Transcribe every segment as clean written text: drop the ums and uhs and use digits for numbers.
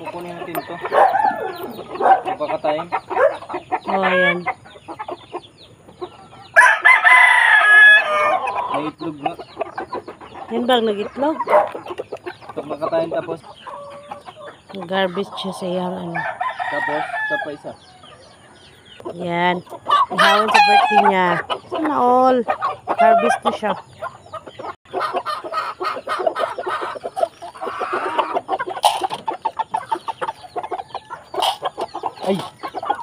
kukunin natin to. Pagkakatayin. Oh, ayan. May itlog na. Yan bang nag-itlog? Ito makatayin tapos. Garbage siya sa iyang ano. Tapos, isa pa isa. Yan. Ihawan sa birthday niya. Sana all. Harvest na siya. Ay!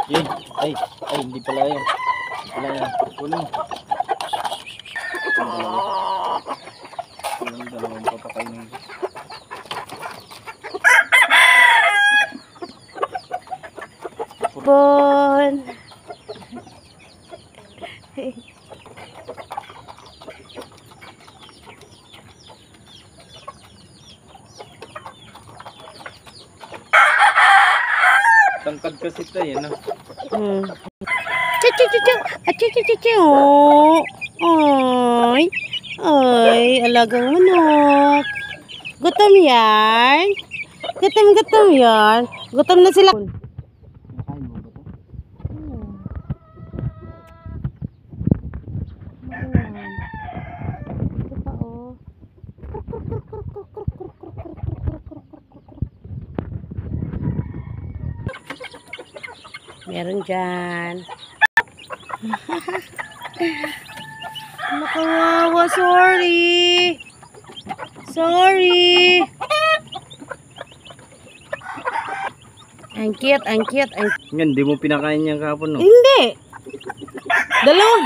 Yun! Ay! Ay! Hindi pala yun. Hindi pala yun. Kunin. Yung dalawang papakainin. Bon. Tangkad kasi ito yan. Ay. Ay, alagang manok. Gutom yan. Gutom yan. Gutom na sila. Nakain mo ba ito? Ito pa, oh. Meron dyan. Nakawawa, sorry. Sorry. Ang cute, ang cute, ang... Yan, di mo pinakain niya kahapon, no? Hindi. Dalawa.